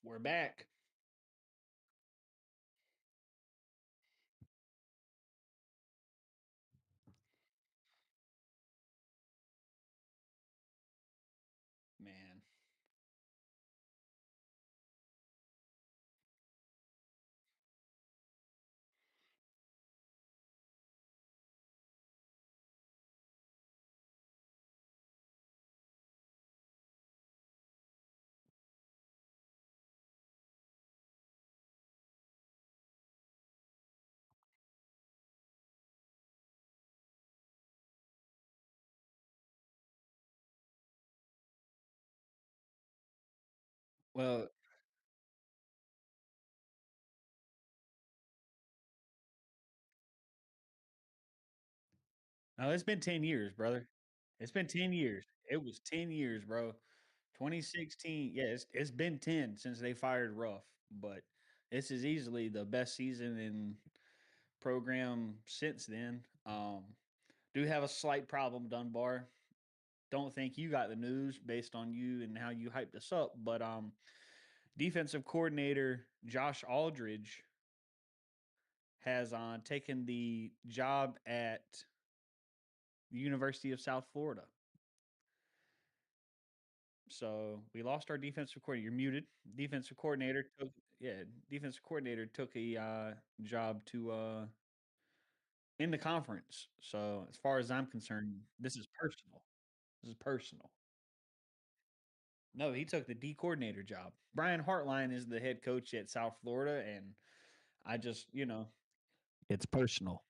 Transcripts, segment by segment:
We're back. Man. Well, no, it's been 10 years, brother. It's been 10 years. It was 10 years, bro. 2016. Yeah, it's been 10 since they fired Ruff, but this is easily the best season in program since then. Do have a slight problem, Dunbar. Don't think you got the news based on you and how you hyped us up, but defensive coordinator Josh Aldridge has taken the job at the University of South Florida. So we lost our defensive coordinator. You're muted. Defensive coordinator took a job to in the conference. So as far as I'm concerned, this is personal. This is personal. No, he took the D coordinator job. Brian Hartline is the head coach at South Florida, and I just, it's personal.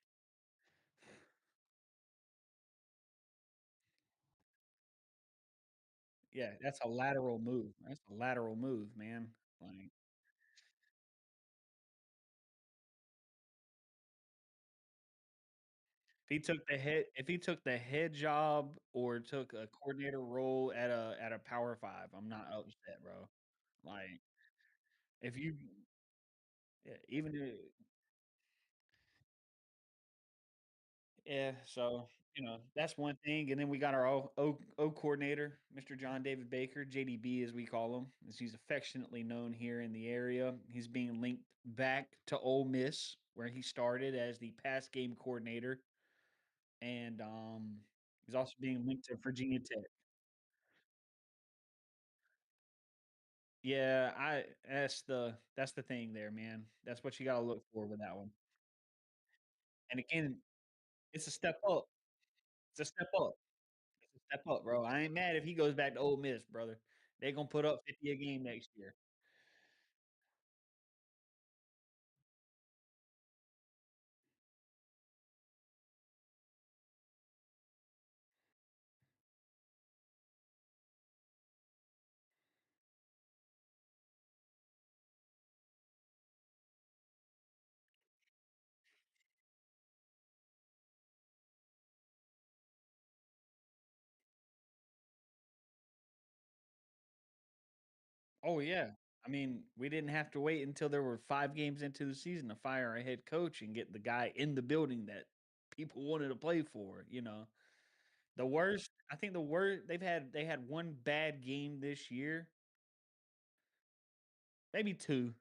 Yeah, that's a lateral move. That's a lateral move, man. Like if he took the head job or took a coordinator role at a Power 5, I'm not upset, bro. Like, if you yeah, even yeah, so, that's one thing, and then we got our O coordinator, Mr. John David Baker, JDB as we call him, as he's affectionately known here in the area. He's being linked back to Ole Miss, where he started as the pass game coordinator, and, he's also being linked to Virginia Tech. Yeah, I that's the thing there, man. That's what you gotta look for with that one. And again, it's a step up. It's a step up. It's a step up, bro. I ain't mad if he goes back to Ole Miss, brother. They gonna put up 50 a game next year. Oh, yeah. I mean, we didn't have to wait until there were 5 games into the season to fire a head coach and get the guy in the building that people wanted to play for, you know? The worst I think the worst they had 1 bad game this year, maybe 2.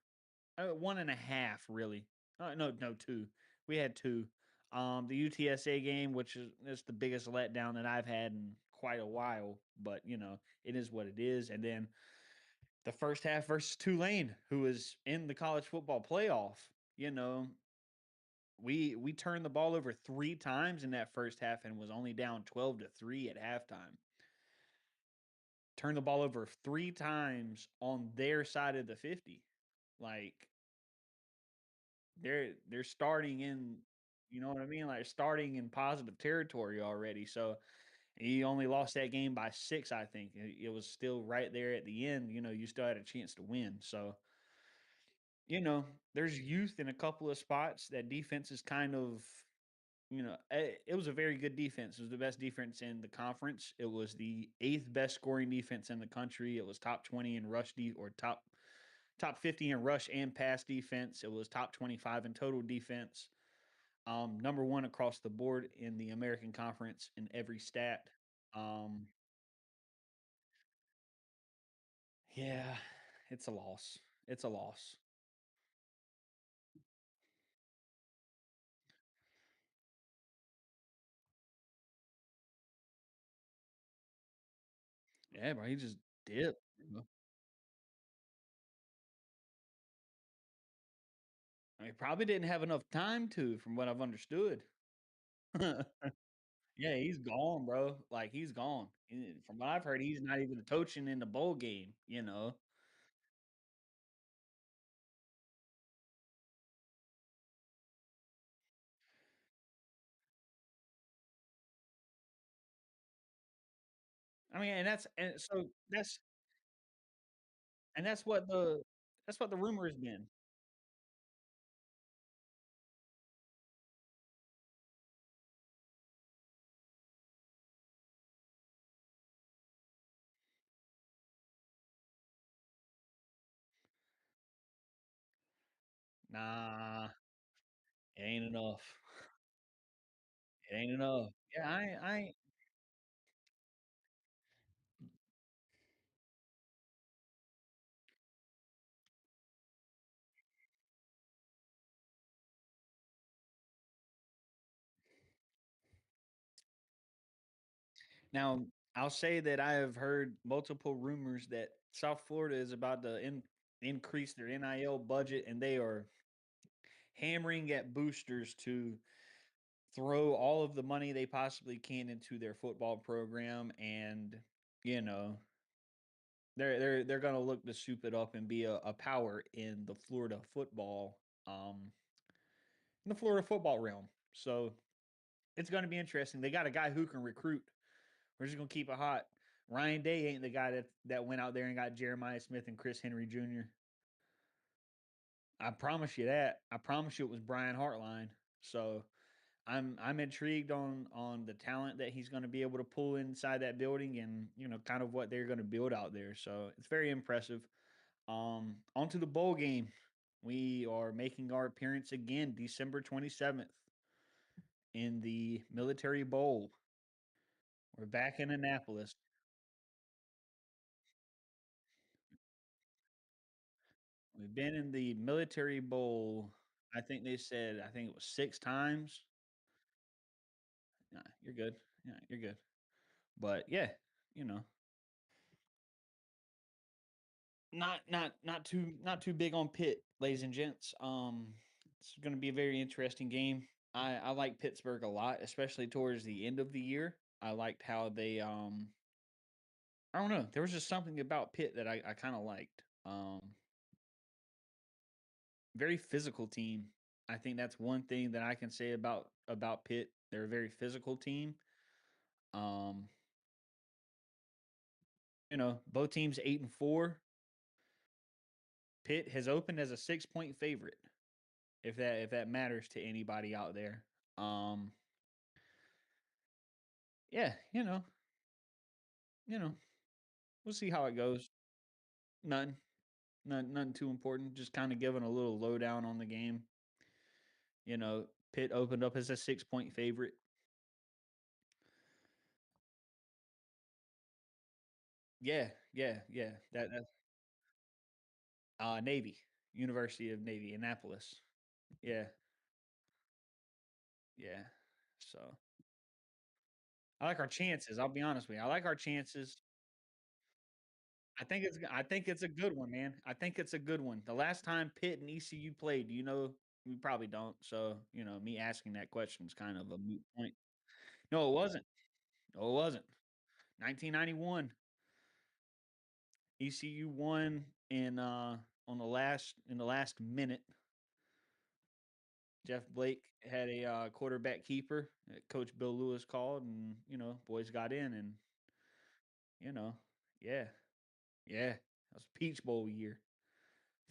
1 and a half, really. No, 2. We had 2. The UTSA game, which is the biggest letdown that I've had in quite a while, but, it is what it is, and then the first half versus Tulane, who was in the college football playoff, we turned the ball over 3 times in that first half and was only down 12-3 at halftime. Turned the ball over 3 times on their side of the 50. Like, they're starting in you know what I mean? Like, starting in positive territory already, so he only lost that game by 6, I think. It was still right there at the end, you still had a chance to win, so, there's youth in a couple of spots. That defense is kind of it was a very good defense. It was the best defense in the conference. It was the 8th best scoring defense in the country. It was top 20 in rush or top 50 in rush and pass defense. It was top 25 in total defense. Number 1 across the board in the American Conference in every stat. Yeah, it's a loss. It's a loss. Yeah, bro, he just dipped, you know? I mean, probably didn't have enough time to, from what I've understood. Yeah, he's gone, bro. Like, he's gone. From what I've heard, he's not even coaching in the bowl game, you know? I mean, and that's what the rumor has been. Nah, it ain't enough. It ain't enough. Yeah, I ain't now, I'll say that I have heard multiple rumors that South Florida is about to increase their NIL budget, and they are hammering at boosters to throw all of the money they possibly can into their football program, and, you know, they're gonna look to soup it up and be a power in the Florida football realm. So, it's gonna be interesting. They got a guy who can recruit. We're just gonna keep it hot. Ryan Day ain't the guy that went out there and got Jeremiah Smith and Chris Henry Jr. I promise you that. I promise you it was Brian Hartline. So I'm intrigued on the talent that he's going to be able to pull inside that building, and kind of what they're going to build out there. So it's very impressive. On to the bowl game. We are making our appearance again December 27th in the Military Bowl. We're back in Annapolis. We've been in the Military Bowl. I think it was 6 times. Nah, you're good. Yeah, you're good. But yeah, you know, not too big on Pitt, ladies and gents. It's going to be a very interesting game. I like Pittsburgh a lot, especially towards the end of the year. I liked how they I don't know, there was just something about Pitt that I kind of liked. Very physical team. I think that's one thing that I can say about Pitt. They're a very physical team. Um, both teams 8-4. Pitt has opened as a 6-point favorite. If that matters to anybody out there. Um, yeah, you know, we'll see how it goes. Nothing, nothing too important. Just kind of giving a little lowdown on the game. Pitt opened up as a 6-point favorite. Yeah, yeah, yeah. That Navy, University of Navy, Annapolis. Yeah, yeah. So I like our chances. I'll be honest with you. I like our chances. I think it's a good one, man. I think it's a good one. The last time Pitt and ECU played, do you know? We probably don't. So, me asking that question is kind of a moot point. No, it wasn't. No, it wasn't. 1991. ECU won in the last minute. Jeff Blake had a quarterback keeper that Coach Bill Lewis called, and boys got in, and you know, yeah, yeah, that was Peach Bowl year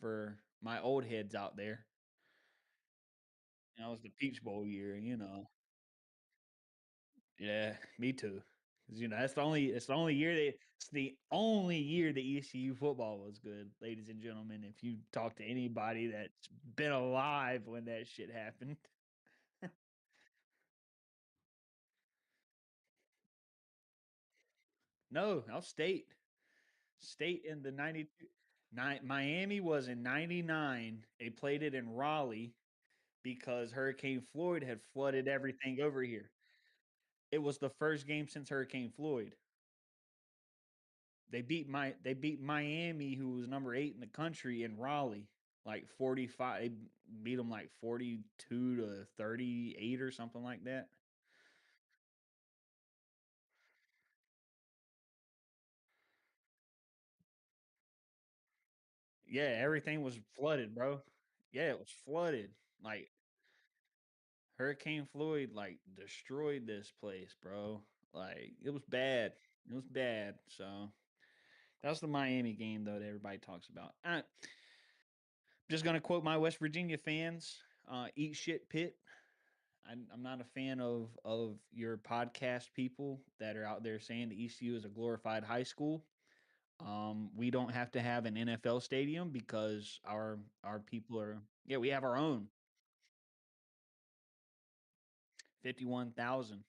for my old heads out there. That was the Peach Bowl year. Yeah, me too. 'Cause, it's the only year that ECU football was good, ladies and gentlemen. If you talk to anybody that's been alive when that shit happened. No, I was state. State in the 92. Miami was in '99. They played it in Raleigh because Hurricane Floyd had flooded everything over here. It was the first game since Hurricane Floyd. They beat Miami, who was number 8 in the country in Raleigh, like 45 they beat them like 42 to 38 or something like that. Yeah, everything was flooded, bro. Yeah, it was flooded. Like, Hurricane Floyd, like, destroyed this place, bro. Like, it was bad. It was bad, so that's the Miami game, though, that everybody talks about. Just gonna quote my West Virginia fans, "Eat shit, Pitt." I'm not a fan of your podcast people that are out there saying the ECU is a glorified high school. We don't have to have an NFL stadium because our people are yeah, we have our own 51,000.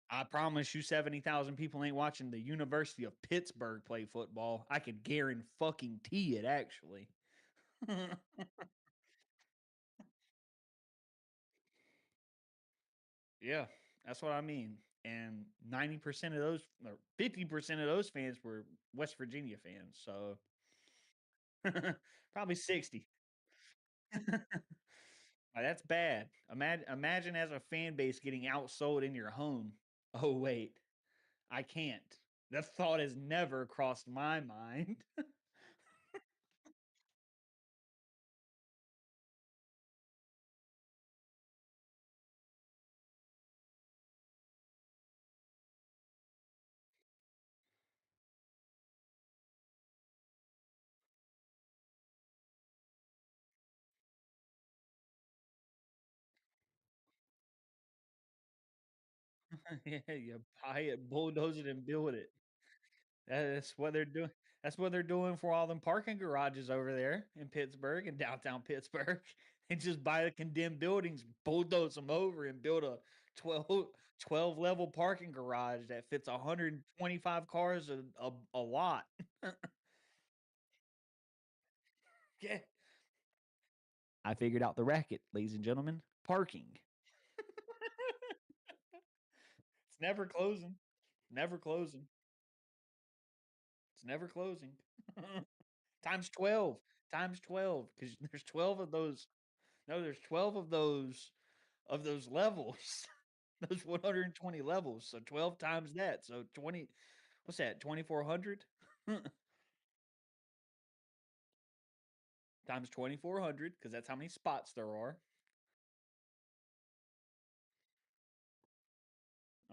I promise you 70,000 people ain't watching the University of Pittsburgh play football. I could guarantee it actually. Yeah, that's what I mean. And 90% of those or 50% of those fans were West Virginia fans. So probably 60. That's bad. Imagine as a fan base getting outsold in your home. Oh wait, I can't. That thought has never crossed my mind. Yeah, you buy it, bulldoze it, and build it. That's what they're doing. That's what they're doing for all them parking garages over there in Pittsburgh and downtown Pittsburgh. They just buy the condemned buildings, bulldoze them over, and build a 12 level parking garage that fits 125 cars a lot. Yeah. I figured out the racket, ladies and gentlemen. Parking. It's never closing. Never closing. It's never closing. Times 12. Times 12. Because there's 12 of those. No, there's 12 of those levels. Those 120 levels. So 12 times that. So 20 what's that? 2,400? Times 2,400 because that's how many spots there are.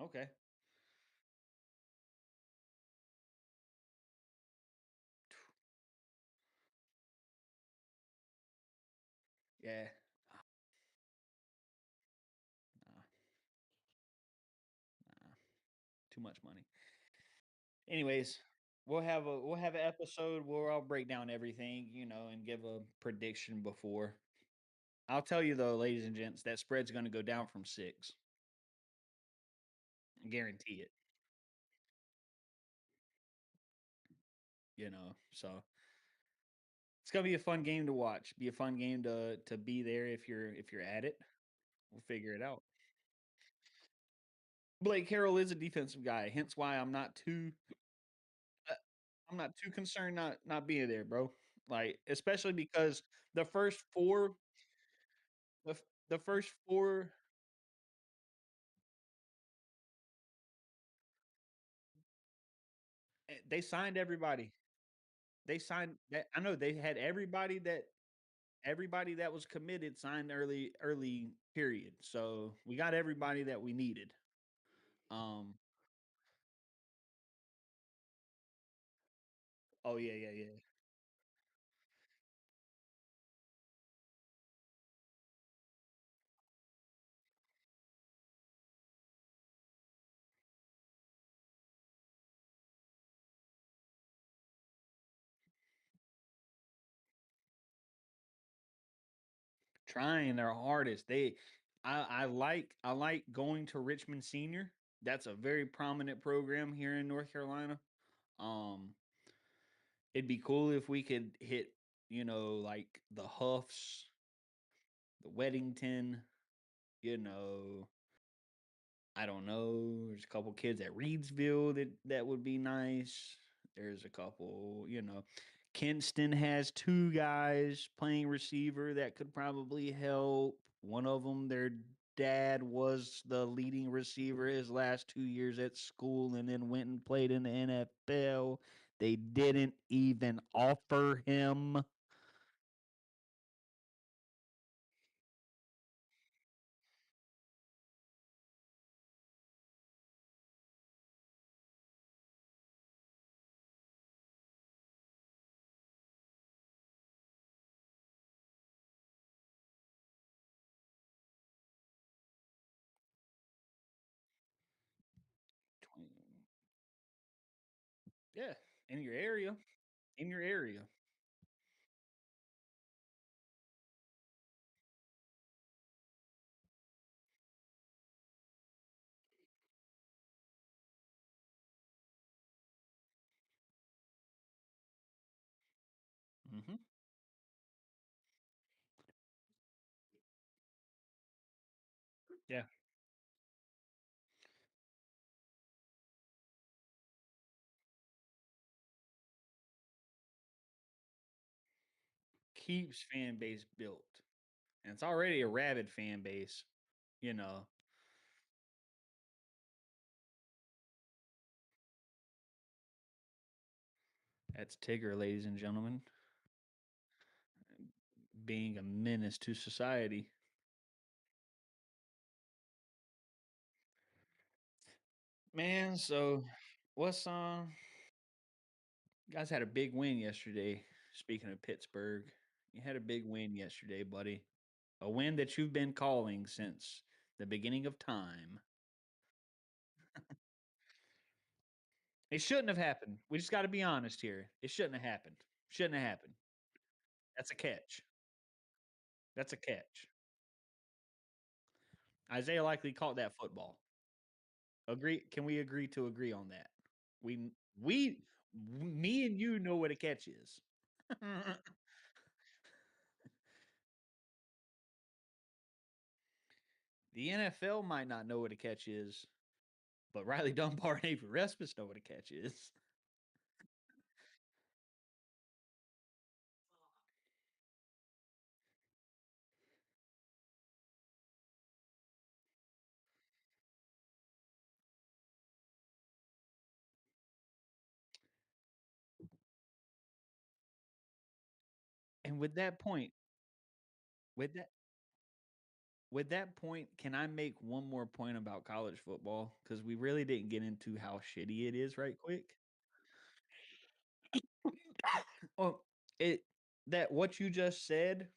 Okay. Yeah. Nah, nah, too much money. Anyways, we'll have an episode where I'll break down everything, and give a prediction before. I'll tell you though, ladies and gents, that spread's gonna go down from 6. I guarantee it, So it's gonna be a fun game to watch. Be a fun game to be there if you're at it. We'll figure it out. Blake Harrell is a defensive guy, hence why uh, I'm not too concerned not being there, bro. Like, especially because the first 4 the first 4 they signed everybody. They signed that I know they had everybody that was committed signed early period. So, we got everybody that we needed. Oh, yeah, yeah, yeah. Trying their hardest. I like going to Richmond Senior. That's a very prominent program here in North Carolina. Um, it'd be cool if we could hit, like the Huffs, the Weddington, you know, I don't know. There's a couple kids at Reedsville that would be nice. There's a couple, Kinston has 2 guys playing receiver that could probably help. One of them, their dad was the leading receiver his last 2 years at school and then went and played in the NFL. They didn't even offer him 20. Yeah, in your area. In your area. Mhm. Yeah. Keeps fan base built. And it's already a rabid fan base, you know. That's Tigger, ladies and gentlemen, being a menace to society. Man, so what's guys had a big win yesterday. Speaking of Pittsburgh, you had a big win yesterday, buddy. A win that you've been calling since the beginning of time. It shouldn't have happened. We just got to be honest here. It shouldn't have happened. Shouldn't have happened. That's a catch. That's a catch. Isaiah likely caught that football. Agree? Can we agree to agree on that? Me and you know what a catch is. The NFL might not know what a catch is, but Riley Dunbar and Avery Respis know what a catch is. And with that with that point, can I make one more point about college football? Because we really didn't get into how shitty it is right quick. Well, it that what you just said,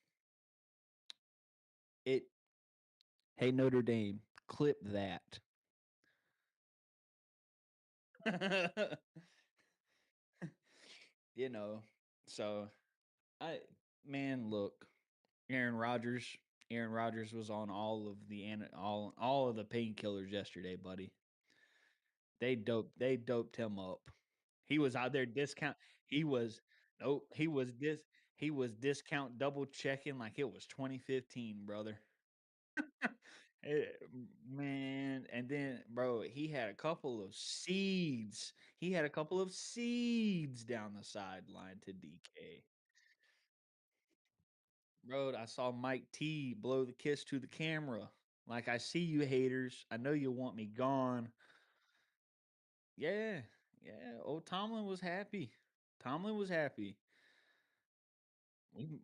it hey Notre Dame, clip that. you know, so I man, look, Aaron Rodgers. Aaron Rodgers was on all of the all of the painkillers yesterday, buddy. They doped him up. He was out there discount. He was nope. He was discount double checking like it was 2015, brother. Man, and then, bro, he had a couple of seeds. He had a couple of seeds down the sideline to DK. Bro, I saw Mike T blow the kiss to the camera. Like, "I see you haters. I know you want me gone." Yeah, yeah, old Tomlin was happy. Tomlin was happy.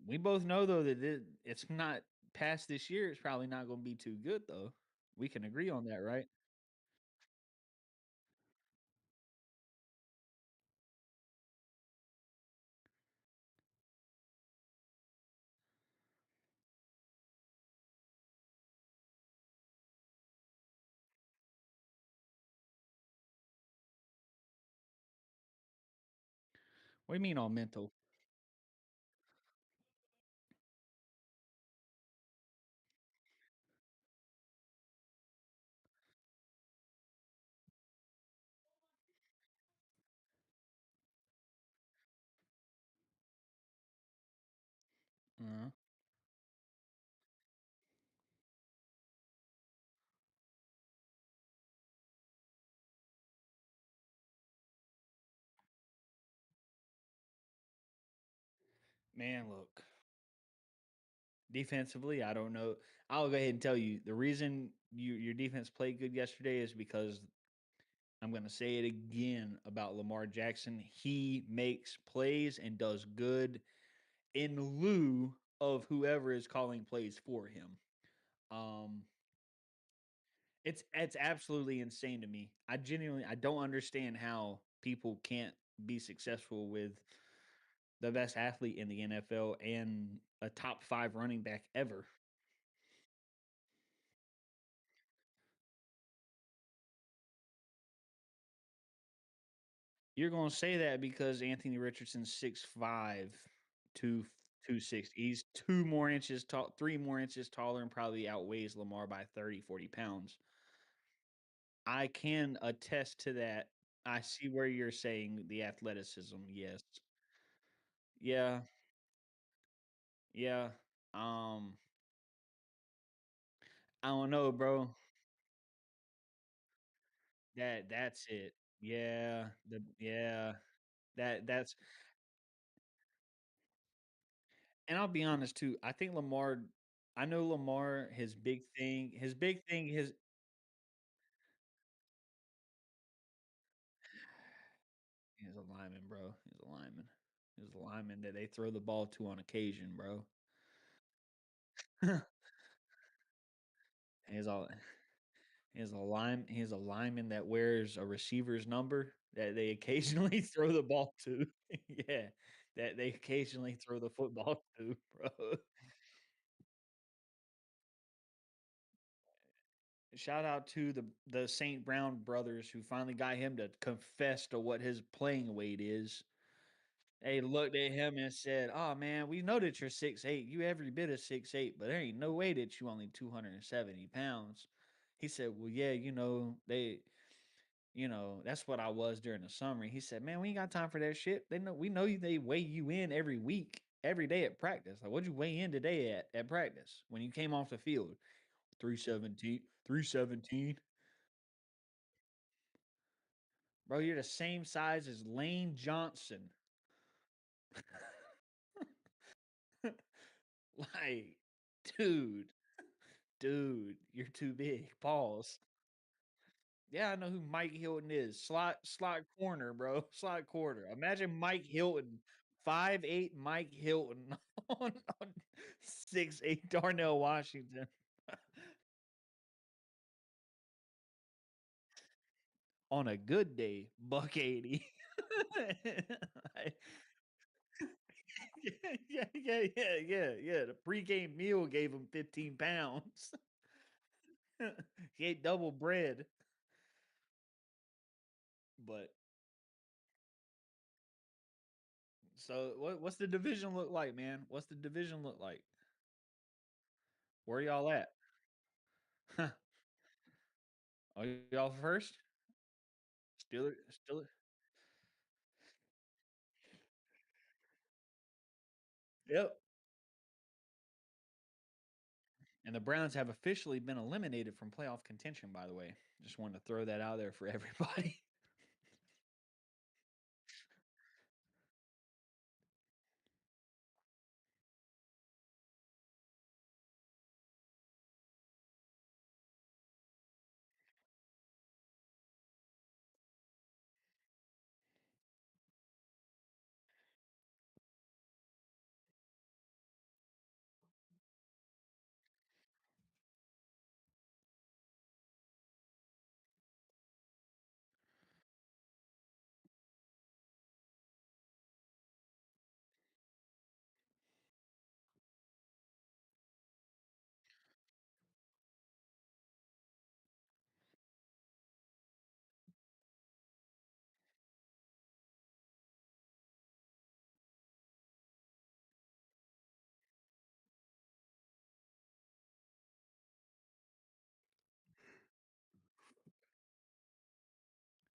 We both know though that it's not past this year, it's probably not gonna be too good though. We can agree on that, right? What do you mean all mental? Uh-huh. Man, look, defensively, I don't know. I'll go ahead and tell you the reason your defense played good yesterday is because I'm going to say it again about Lamar Jackson. He makes plays and does good in lieu of whoever is calling plays for him. Um, it's absolutely insane to me. I don't understand how people can't be successful with the best athlete in the NFL and a top 5 running back ever. You're gonna say that because Anthony Richardson's 6'5", 260. He's 2 more inches tall 3 more inches taller and probably outweighs Lamar by 30, 40 pounds. I can attest to that. I see where you're saying the athleticism, yes. Yeah, yeah. Um, I don't know, bro. That's it. Yeah, that's and I'll be honest too, I know Lamar, his he's a lineman, bro. He's a lineman. He's a lineman that they throw the ball to on occasion, bro. He's all he's a lineman that wears a receiver's number that they occasionally throw the ball to. Yeah, that they occasionally throw the football to, bro. Shout out to the St. Brown brothers who finally got him to confess to what his playing weight is. They looked at him and said, "Oh man, we know that you're 6'8". You every bit of 6'8", but there ain't no way that you only 270 pounds." He said, "Well, yeah, that's what I was during the summer." He said, "Man, we ain't got time for that shit. We know they weigh you in every week, every day at practice. Like, what'd you weigh in today at practice when you came off the field? 317, 317. Bro, you're the same size as Lane Johnson." Like, dude, dude, you're too big. Pause. Yeah, I know who Mike Hilton is. Slot corner, bro. Slot corner. Imagine Mike Hilton, 5'8" Mike Hilton on 6'8" Darnell Washington. On a good day, buck 80. Like, yeah. The pregame meal gave him 15 pounds. He ate double bread. But so what's the division look like, man? What's the division look like? Where y'all at? Are y'all first? Steeler. Yep. And the Browns have officially been eliminated from playoff contention, by the way. Just wanted to throw that out there for everybody.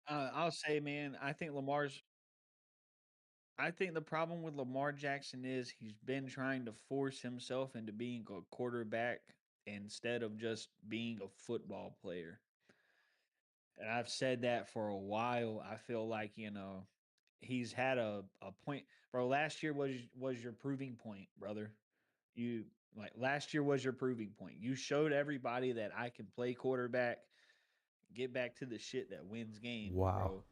I'll say, man, I think the problem with Lamar Jackson is he's been trying to force himself into being a quarterback instead of just being a football player. And I've said that for a while. I feel like, he's had a point. Bro, last year was your proving point, brother. You like last year was your proving point. You showed everybody that I can play quarterback, get back to the shit that wins games, Wow. bro.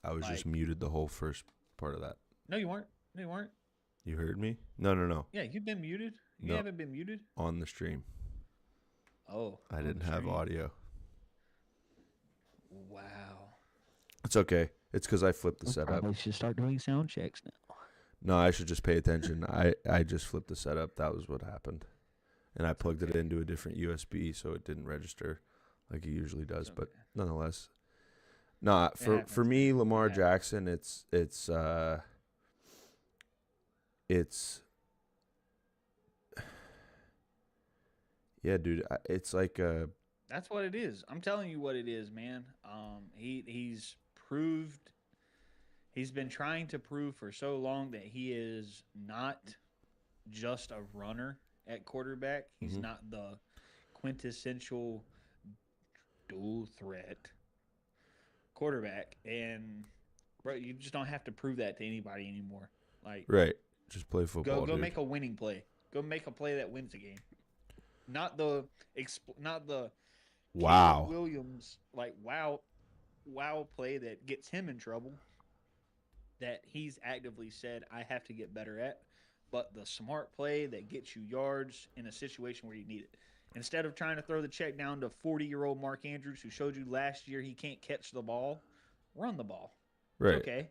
I was just Like, muted the whole first part of that. no, you weren't. No, you weren't. You heard me? No, no, no. Yeah, you've been muted. You No, haven't been muted. on the stream. Oh, I on didn't the have stream. audio. Wow. It's okay. It's because I flipped the We setup. probably should start doing sound checks now. No, I should just pay attention. I just flipped the setup. That was what happened. And I plugged it into a different USB so it didn't register like it usually does. Okay. But nonetheless. Nah, for happens, me, man. Lamar It happens. Jackson, yeah, dude. It's like That's what it is. I'm telling you what it is, man. He's been trying to prove for so long that he is not just a runner at quarterback. He's not the quintessential dual threat quarterback. And bro, you just don't have to prove that to anybody anymore. Like, right. Just play football, go dude. make a winning play. Go make a play that wins a game. Not the Wow. Caleb Williams like wow play that gets him in trouble. That he's actively said I have to get better at, but the smart play that gets you yards in a situation where you need it. Instead of trying to throw the check down to 40-year-old Mark Andrews, who showed you last year he can't catch the ball, run the ball. Right. It's okay.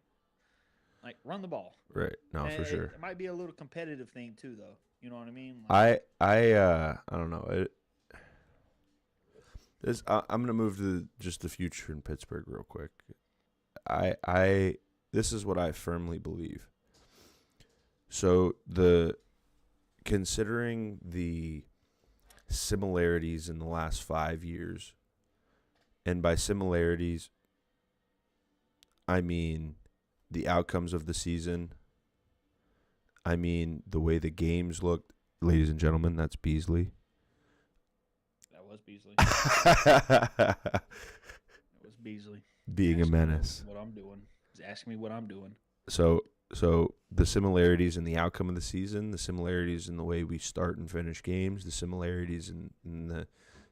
Like, run the ball. Right. No, And for sure. it might be a little competitive thing too, though. You know what I mean? Like, I don't know. I'm gonna move to just the future in Pittsburgh real quick. This is what I firmly believe. So considering the similarities in the last 5 years, and by similarities, I mean the outcomes of the season. I mean the way the games looked. Ladies and gentlemen, that's Beasley. that was Beasley. That was Beasley. Being a menace. What I'm doing. He's asking me what I'm doing. So the similarities in the outcome of the season, the similarities in the way we start and finish games, the similarities in the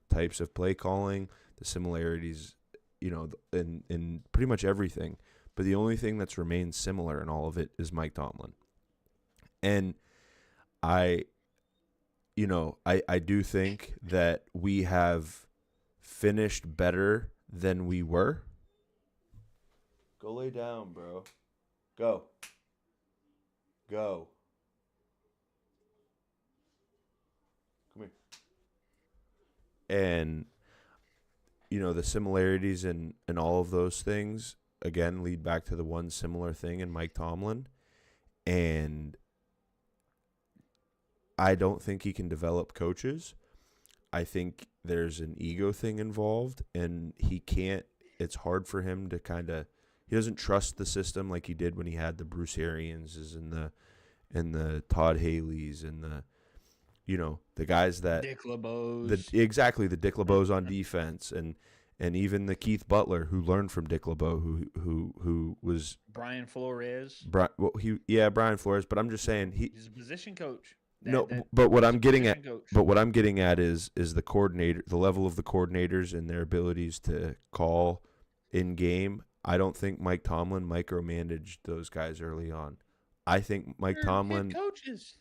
types of play calling, the similarities, in pretty much everything. But the only thing that's remained similar in all of it is Mike Tomlin. And I do think that we have finished better than we were. Go lay down, bro. Go. Come here. And, the similarities in all of those things, again, lead back to the one similar thing in Mike Tomlin. And I don't think he can develop coaches. I think there's an ego thing involved, and it's hard for him to he doesn't trust the system like he did when he had the Bruce Arianses and the Todd Haley's and the guys that Dick LeBeau. the Dick LeBeau's on defense and even the Keith Butler who learned from Dick LeBeau who was Brian Flores. Brian Flores, but I'm just saying He's a position coach. But what I'm getting at is the coordinator, the level of the coordinators and their abilities to call in game. I don't think Mike Tomlin micromanaged those guys early on. I think Mike Tomlin coaches.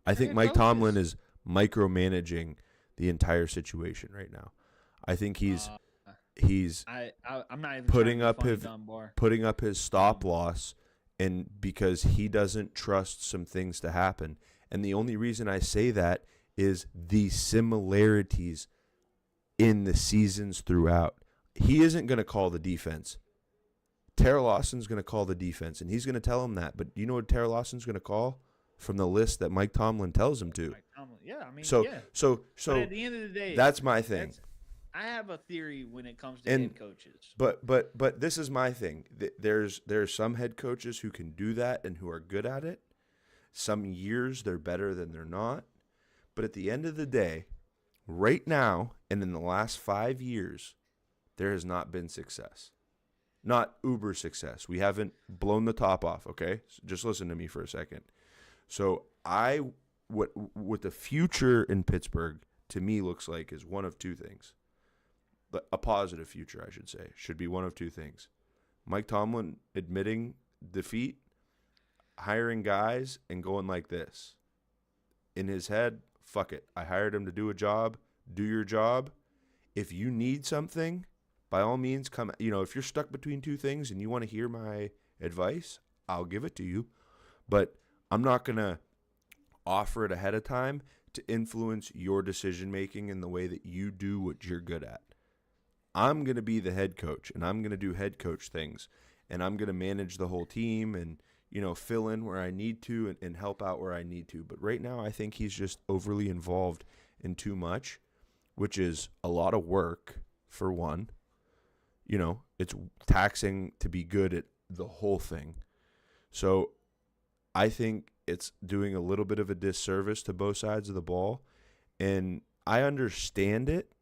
I think Mike Tomlin is micromanaging the entire situation right now. I think he's I'm not even putting up his stop loss, and because he doesn't trust some things to happen. And the only reason I say that is the similarities in the seasons throughout. He isn't going to call the defense. Tara Lawson's going to call the defense, and he's going to tell him that. But you know what Tara Lawson's going to call? From the list that Mike Tomlin tells him to. Yeah, I mean, so but at the end of the day, that's my thing. I have a theory when it comes to And head coaches. but this is my thing. There's some head coaches who can do that and who are good at it. Some years they're better than they're not. But at the end of the day, right now and in the last 5 years, there has not been success. Not uber success. We haven't blown the top off, okay? So just listen to me for a second. So what the future in Pittsburgh to me looks like is one of two things. A positive future, I should say, should be one of two things. Mike Tomlin admitting defeat, hiring guys, and going like this. In his head, fuck it. I hired him to do a job. Do your job. If you need something, by all means, come. If you're stuck between two things and you want to hear my advice, I'll give it to you. But I'm not going to offer it ahead of time to influence your decision making in the way that you do what you're good at. I'm going to be the head coach, and I'm going to do head coach things, and I'm going to manage the whole team and, fill in where I need to and help out where I need to. But right now, I think he's just overly involved in too much, which is a lot of work, for one. It's taxing to be good at the whole thing. So I think it's doing a little bit of a disservice to both sides of the ball, and I understand it.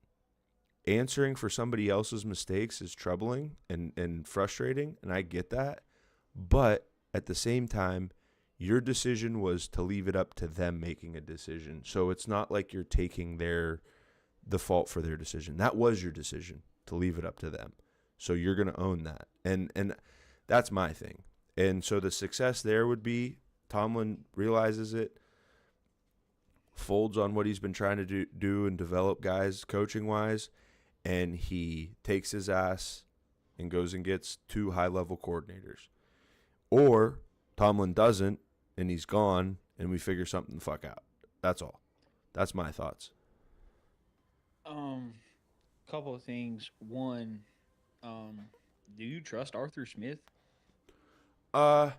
Answering for somebody else's mistakes is troubling and frustrating, and I get that. But at the same time, your decision was to leave it up to them making a decision. So it's not like you're taking the fault for their decision. That was your decision, to leave it up to them. So you're going to own that. And that's my thing. And so the success there would be Tomlin realizes it, folds on what he's been trying to do and develop guys coaching-wise, and he takes his ass and goes and gets 2 high-level coordinators. Or Tomlin doesn't, and he's gone, and we figure something the fuck out. That's all. That's my thoughts. Couple of things. One, do you trust Arthur Smith? I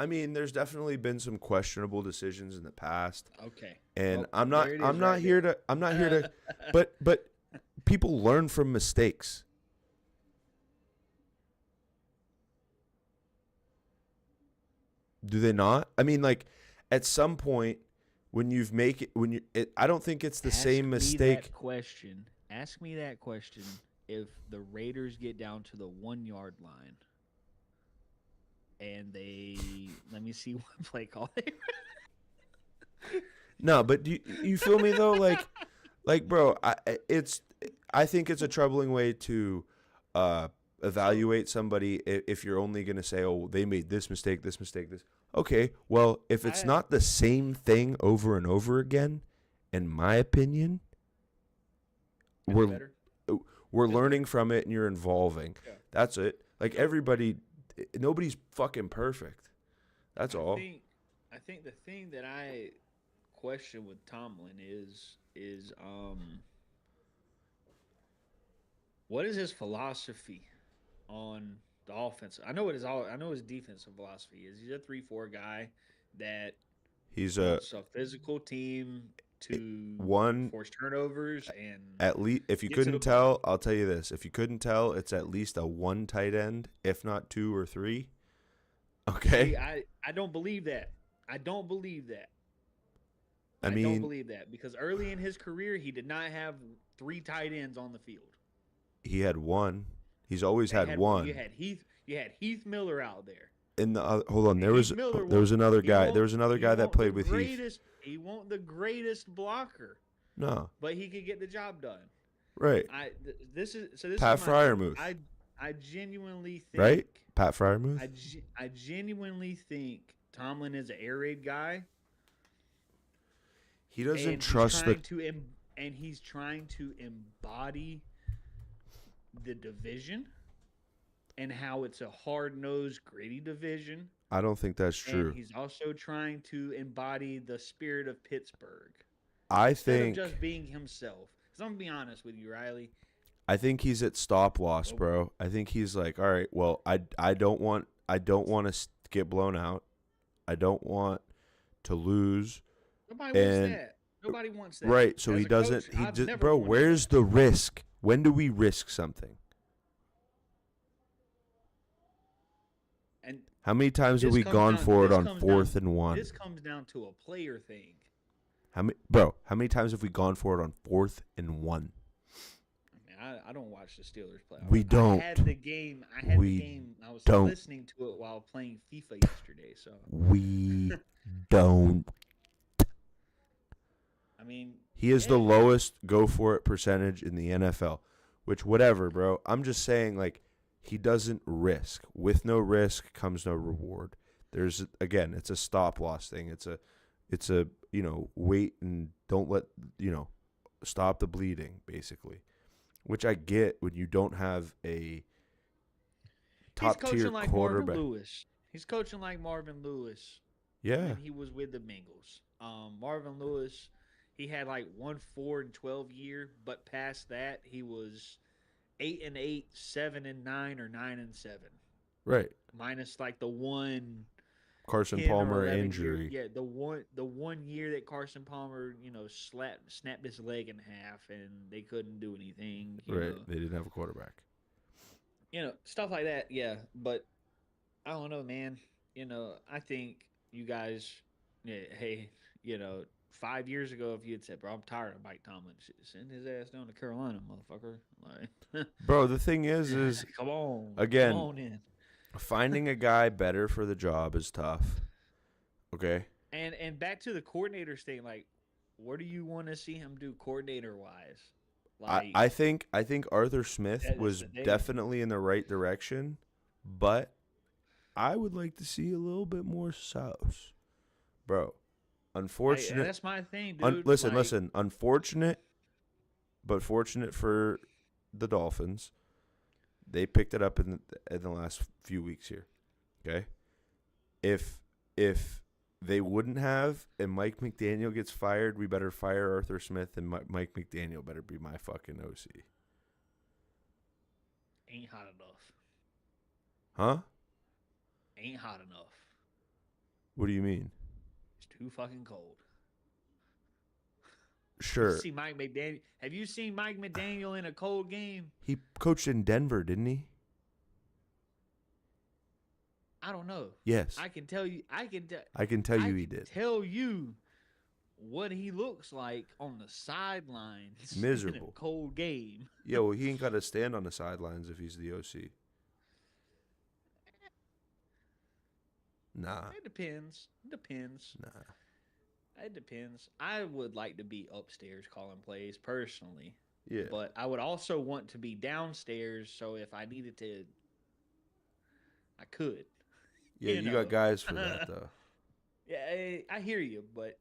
mean, there's definitely been some questionable decisions in the past, Okay. and Well, I'm not there it is I'm not right here there. to I'm not here to but people learn from mistakes. Do they not? I mean, like at some point when you've make it when you I don't think it's the same mistake. Ask me that question if the Raiders get down to the 1 yard line and they let me see what play call they No, but do you feel me though? Like, bro, I think it's a troubling way to evaluate somebody if you're only gonna say, oh, they made this mistake, this mistake, this. Okay, well, if it's not the same thing over and over again, in my opinion, we're learning from it and you're evolving. Yeah. That's it. Like nobody's fucking perfect. That's all. I think the thing that I question with Tomlin is what is his philosophy on the offense? I know his defensive philosophy is. He's a 3-4 guy that he's a physical team to force turnovers and at least if you couldn't tell, I'll tell you this. If you couldn't tell, it's at least a 1 tight end, if not 2 or 3. Okay. See, I don't believe that. I don't believe that. I don't believe that because early in his career he did not have 3 tight ends on the field. He had 1. He's always had 1. You had Heath Miller out there. In the hold on, there was another guy. There was another guy that played with Heath. He won't the greatest blocker. No, but he could get the job done. Right. This is Pat Freiermuth. I genuinely think right. Pat Freiermuth. I genuinely think Tomlin is an air raid guy. He doesn't trust and he's trying to embody the division and how it's a hard-nosed, gritty division. I don't think that's true. And he's also trying to embody the spirit of Pittsburgh. Instead of just being himself. Because I'm going to be honest with you, Riley. I think he's at stop loss, bro. I think he's like, all right, well, I don't want to get blown out. I don't want to lose. Nobody wants that. Nobody wants that. Right, so he doesn't. Bro, where's the risk? When do we risk something? And How many times have this we comes gone down. for it This on comes down. fourth and one? This comes down to a player thing. How many times have we gone for it on fourth and one? I mean, I don't watch the Steelers play. We I don't. had the game. I had the We game. I was don't. listening to it while playing FIFA yesterday. So We don't. I mean, He is the yeah, lowest go for it percentage in the NFL, which whatever, bro. I'm just saying like he doesn't risk. With no risk comes no reward. There's again, it's a stop loss thing. It's a, wait and don't let, stop the bleeding basically. Which I get when you don't have a he's top tier coaching like Marvin quarterback. Lewis. He's coaching like Marvin Lewis Yeah. when he was with the Bengals. Marvin Lewis, he had like 1 4 and 12 year, but past that he was 8 and 8, 7 and 9, or 9 and 7, Right. minus like the one Carson 10 or Palmer 11 year. injury. Yeah, the one year that Carson Palmer, snapped his leg in half and they couldn't do anything. Right. They didn't have a quarterback. Stuff like that. Yeah, but I don't know, man. I think you guys, yeah, hey, 5 years ago, if you had said, "Bro, I'm tired of Mike Tomlin," send his ass down to Carolina, motherfucker. Like, Bro, the thing is come again, on in. finding a guy better for the job is tough. Okay. And back to the coordinators thing, like, what do you want to see him do coordinator wise? Like I think Arthur Smith that's was the thing. definitely in the right direction, but I would like to see a little bit more sauce. Bro, And unfortunate that's my thing, dude. Like, listen, unfortunate but fortunate for the Dolphins. They picked it up in the last few weeks here. Okay? If they wouldn't have, and Mike McDaniel gets fired, we better fire Arthur Smith, and Mike McDaniel better be my fucking OC. ain't hot enough. Huh? Ain't hot enough. What do you mean? It's too fucking cold. You Sure. see Mike McDaniel? Have you seen Mike McDaniel in a cold game? He coached in Denver, didn't he? I don't know. Yes. I can tell you. I can tell I you he can did. tell you what he looks like on the sidelines in a Miserable. cold game. Yeah, well, he ain't got to stand on the sidelines if he's the OC. Nah. It depends. Nah. It depends. I would like to be upstairs calling plays personally, Yeah. but I would also want to be downstairs. So if I needed to, I could. Yeah, you got guys for that, though. Yeah, I hear you, but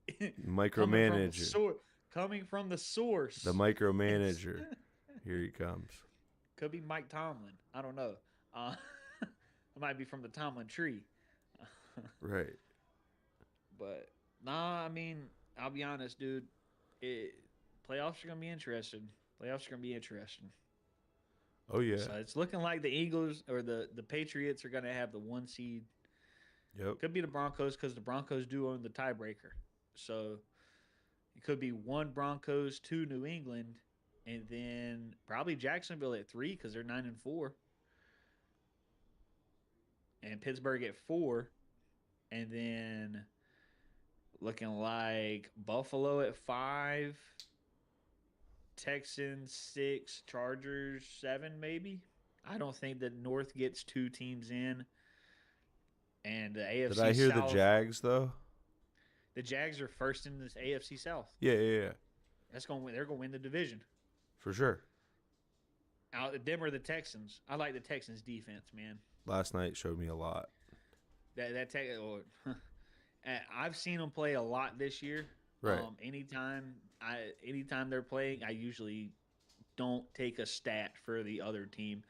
Micromanager. coming from the source, The micromanager. Here he comes. could be Mike Tomlin. I don't know. It might be from the Tomlin tree. Right. But nah, I mean, I'll be honest, dude. It, playoffs are gonna be interesting. Oh, yeah. So it's looking like the Eagles or the Patriots are gonna have the 1 seed. Yep. Could be the Broncos because the Broncos do own the tiebreaker. So it could be one Broncos, two New England, and then probably Jacksonville at 3 because they're 9-4, and Pittsburgh at 4, and then looking like Buffalo at 5, Texans 6, Chargers 7, maybe. I don't think that North gets 2 teams in, and the Did AFC I hear South. the Jags, though? The Jags are first in this AFC South. Yeah. That's going to win. They're going to win the division. For sure. Out them or the Texans. I like the Texans defense, man. Last night showed me a lot. I've seen them play a lot this year. Right. Anytime they're playing, I usually don't take a stat for the other team,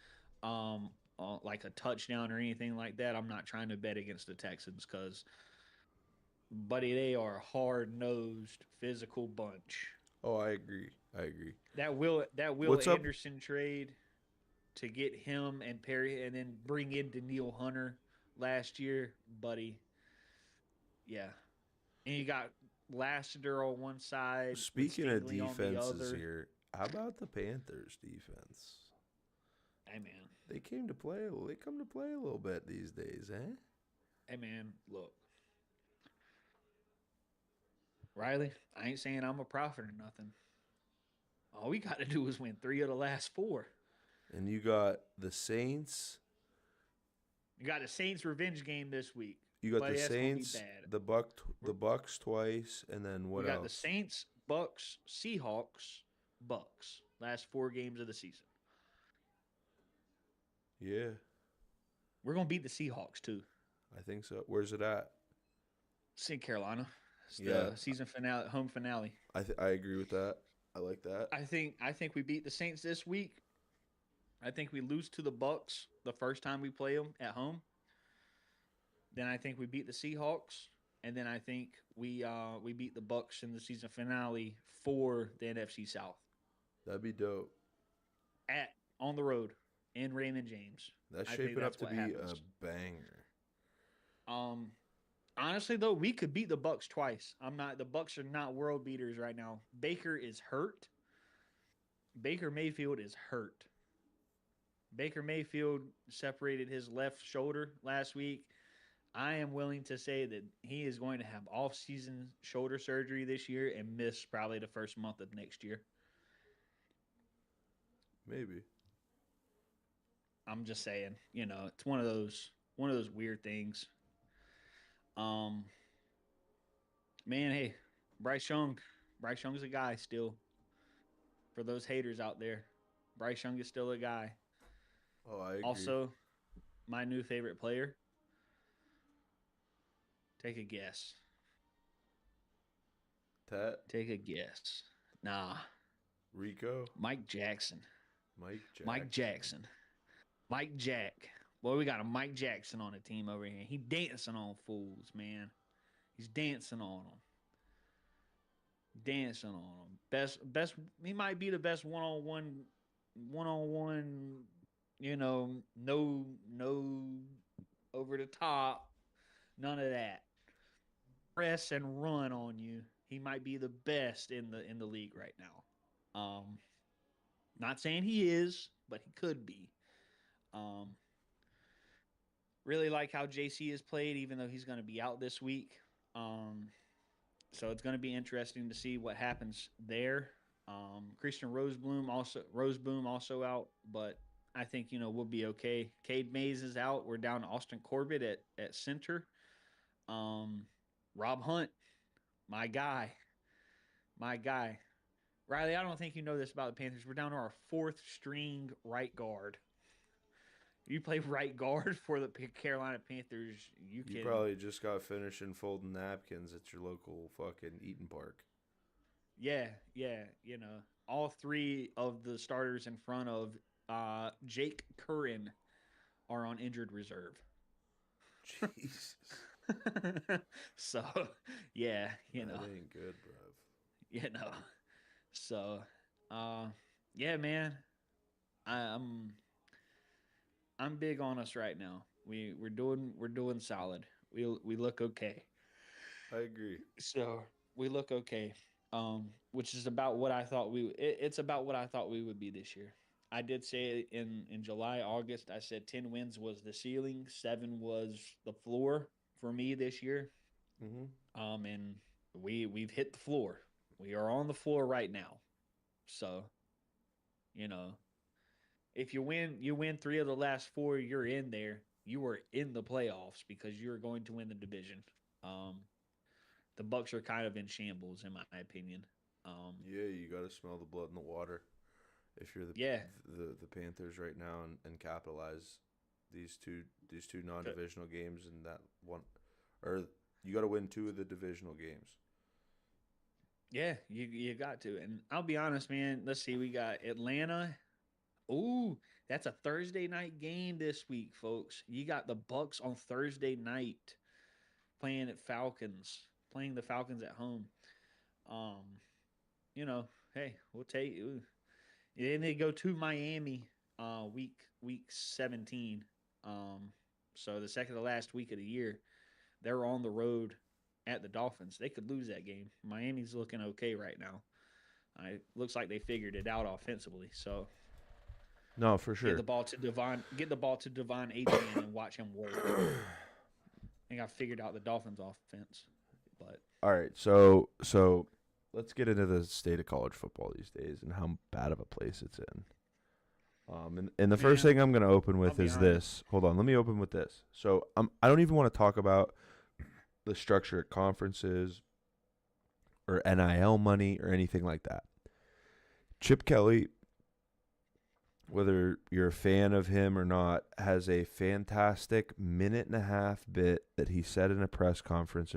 like a touchdown or anything like that. I'm not trying to bet against the Texans because, buddy, they are a hard nosed, physical bunch. Oh, I agree. That Will What's up? Anderson trade to get him and Perry, and then bring in Daniil Hunter last year, buddy. Yeah, and you got Lassiter on one side, with Speaking of Stingley on the defenses other. here, How about the Panthers defense? Hey man, They came to play. They come to play a little bit these days, eh? hey man, look, Riley. I ain't saying I'm a prophet or nothing. All we got to do is win 3 of the last 4. And you got the Saints. You got a Saints revenge game this week, You got but the that's gonna be Saints, bad. the Bucks twice, and then We what got the else? Saints, Bucks, Seahawks, Bucks. Last 4 games of the season. Yeah, We're gonna beat the Seahawks too. I think so. Where's it at? St. Carolina. It's Yeah, the season finale, home finale. I agree with that. I like that. I think we beat the Saints this week. I think we lose to the Bucks the first time we play them at home. Then I think we beat the Seahawks, and then I think we beat the Bucks in the season finale for the NFC South That'd be dope. at on the road in Raymond James. That's I think shaping up that's to what be a happens. banger. Um, Honestly though, we could beat the Bucks twice. I'm not. The Bucks are not world beaters right now. Baker is hurt. Baker Mayfield is hurt. Baker Mayfield separated his left shoulder last week. I am willing to say that he is going to have off-season shoulder surgery this year and miss probably the first month of next year. Maybe. I'm just saying, it's one of those weird things. Um, Man, hey, Bryce Young, Bryce Young's a guy still. For those haters out there, Bryce Young is still a guy. Oh, I agree. Also, my new favorite player. Take a guess. Tat, Take a guess. Nah, Rico, Mike Jackson. Mike Mike Jackson. Jackson. Mike Jack. Boy, we got a Mike Jackson on the team over here. He dancing on fools, man. He's dancing on them. Dancing on them. Best. He might be the best one on one. No over the top. None of that. Press and run on you. He might be the best in the league right now. Um, Not saying he is, but he could be. Um, really like how JC has played, even though he's going to be out this week. Um, so it's going to be interesting to see what happens there. Christian Roseboom also out, but I think we'll be okay. Cade Mays is out. We're down to Austin Corbett at center. Um, Rob Hunt, my guy, my guy. Riley, I don't think you know this about the Panthers. We're down to our fourth string right guard. You play right guard for the Carolina Panthers. You You can, probably just got finished folding napkins at your local fucking Eaton Park. yeah, yeah. All three of the starters in front of Jake Curran are on injured reserve. Jesus. So, yeah, That ain't good, bruv. you know. So, uh, yeah, man, I, I'm I'm big on us right now. We're doing solid. We look okay. I agree. So we look okay. Which is about what I thought it's about what I thought we would be this year. I did say in July, August, I said 10 wins was the ceiling, 7 was the floor for me this year. Mm-hmm. And we've hit the floor. We are on the floor right now. So, you know, if you win 3 of the last 4, you're in there. You are in the playoffs because you're going to win the division. Um, the Bucks are kind of in shambles, in my opinion. Um, Yeah, you got to smell the blood in the water if you're yeah, the Panthers right now and capitalize these two non-divisional games and that one, or you got to win two of the divisional games. yeah, you got to. And I'll be honest, man. Let's see, we got Atlanta. Ooh, that's a Thursday night game this week, folks. You got the Bucks on Thursday night playing the Falcons at home. Um, hey, we'll take. Ooh. Then they go to Miami, week 17. So the second to last week of the year, they're on the road at the Dolphins. They could lose that game. Miami's looking okay right now. Looks like they figured it out offensively. So No, for sure. Get the ball to Devon Achane and watch him work. I think I figured out the Dolphins' offense, but All right, so let's get into the state of college football these days and how bad of a place it's in. And the first thing man, I'm going to open I'll with be is honest. this. Hold on, let me open with this. So I don't even want to talk about the structure at conferences or NIL money or anything like that. Chip Kelly, whether you're a fan of him or not, has a fantastic minute and a half bit that he said in a press conference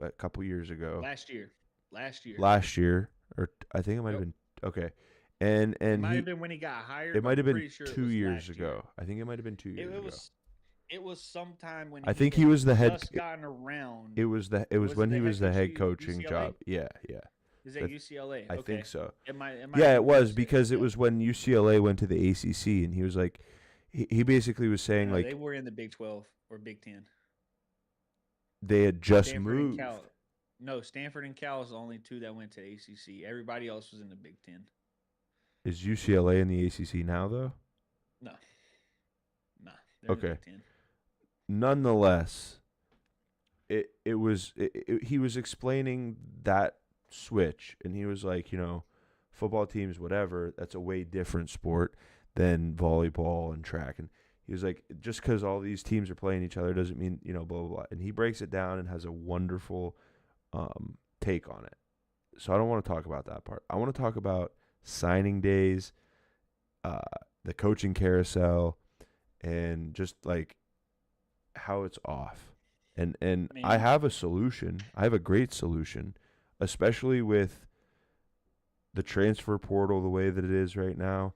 a couple years ago. Last year. Last year, or I think it might have Yep. been okay. It And might have he been when he got hired, it but might I'm have been pretty sure it 2 was years last year. ago. I think it might have been 2 It, years it ago. was it was sometime when I he think he was had the head. just gotten around. It was Was it when the he was head the coach head at coaching UCLA? job. Yeah, yeah. Is that That, UCLA? I think Okay. so. It might have Yeah, it been when he was said that. because it Yep. was when UCLA went to the ACC, and he was like, he basically was saying No, they like were in the Big 12 or Big 10. they had just Stanford and moved. Cal. No, Stanford and Cal is the only two that went to ACC. Everybody else was in the Big 10. Is UCLA in the ACC now though? No, nah, they're in the Okay. Big 10. Nonetheless, he was explaining that switch, and he was like, football teams, whatever, that's a way different sport than volleyball and track. And he was like, just because all these teams are playing each other doesn't mean, blah, blah, blah. And he breaks it down and has a wonderful take on it. So I don't want to talk about that part. I want to talk about signing days, uh, the coaching carousel, and just like how it's off. And I Man, have a solution. I have a great solution, especially with the transfer portal the way that it is right now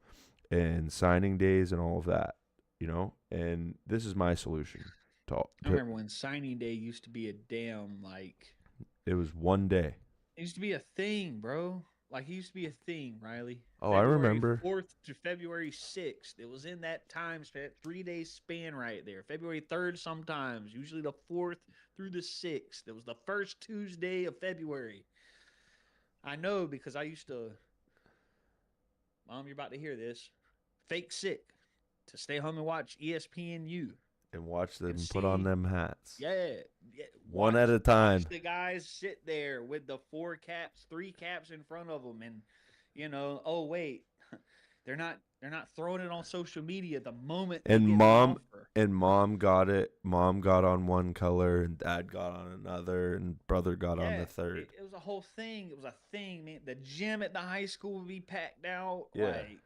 and signing days and all of that, And this is my solution I to remember when signing day used to be a damn like it was one day. it used to be a thing, bro. Like it used to be a thing, Riley. Oh, I February remember. 4th to February 6th. It was in that time span, 3 day span right there. February 3rd sometimes, usually the 4th through the 6th. It was the first Tuesday of February. I know because I used to, Mom, you're about to hear this. Fake sick to stay home and watch ESPNU And watch and them put on see, them hats. yeah, One at a time. watch the guys sit there with the 4 caps, 3 caps in front of them, and oh wait, they're not throwing it on social media the moment they And get the offer. mom got it. Mom got on one color and dad got on another and brother got on Yeah, the third. it was a whole thing. It was a thing, man. The gym at the high school would be packed out. Yeah. Like,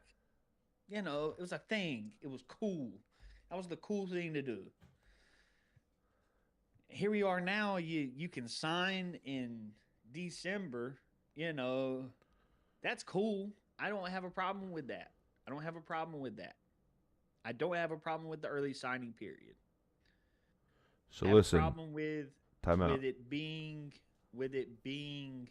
it was a thing. It was cool. That was the cool thing to do. Here we are now. You can sign in December. You know, that's cool. I don't have a problem with that. I don't have a problem with that. I don't have a problem with the early signing period. So I have a listen, problem with time out. with it being with it being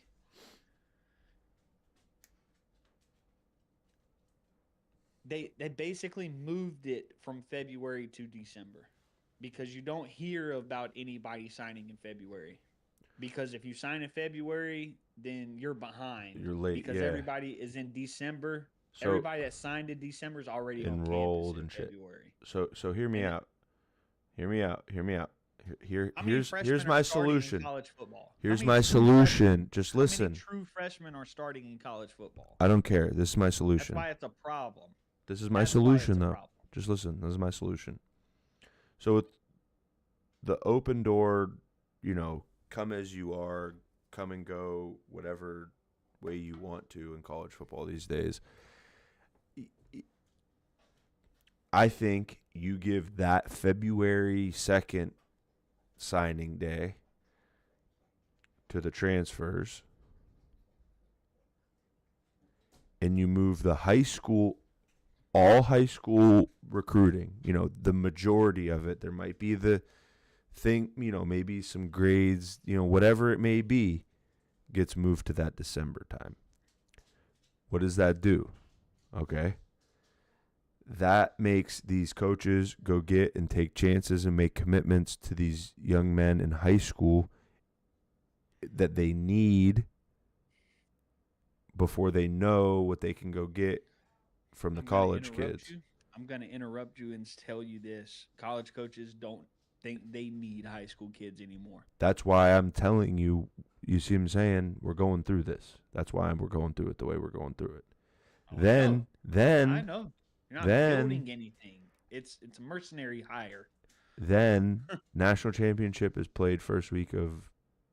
they basically moved it from February to December because you don't hear about anybody signing in February. Because if you sign in February, then you're behind You're late, because yeah. everybody is in December. So Everybody that signed in December is already on campus enrolled in and shit. February. So hear me And out. Hear me out. Hear me out. how many Here's freshmen are my starting in solution. college football? Here's my solution. Just How many listen. true freshmen are starting in college football? I don't care. This is my That's solution. why it's a problem. This is my That's why it's solution a though. problem. Just listen. This is my solution. So with the open door, come as you are, come and go, whatever way you want to in college football these days. I think you give that February 2nd signing day to the transfers and you move the all high school recruiting, the majority of it. There might be the thing, maybe some grades, whatever it may be, gets moved to that December time. What does that do? Okay. That makes these coaches go get and take chances and make commitments to these young men in high school that they need before they know what they can go get from the I'm gonna college interrupt kids. you. I'm gonna interrupt you and tell you this: college coaches don't think they need high school kids anymore. That's why I'm telling you. You see what I'm saying? We're going through this. That's why we're going through it the way we're going through it. Oh, I know. I Then, know. You're not then, building anything. It's a mercenary hire. then, national championship is played first week of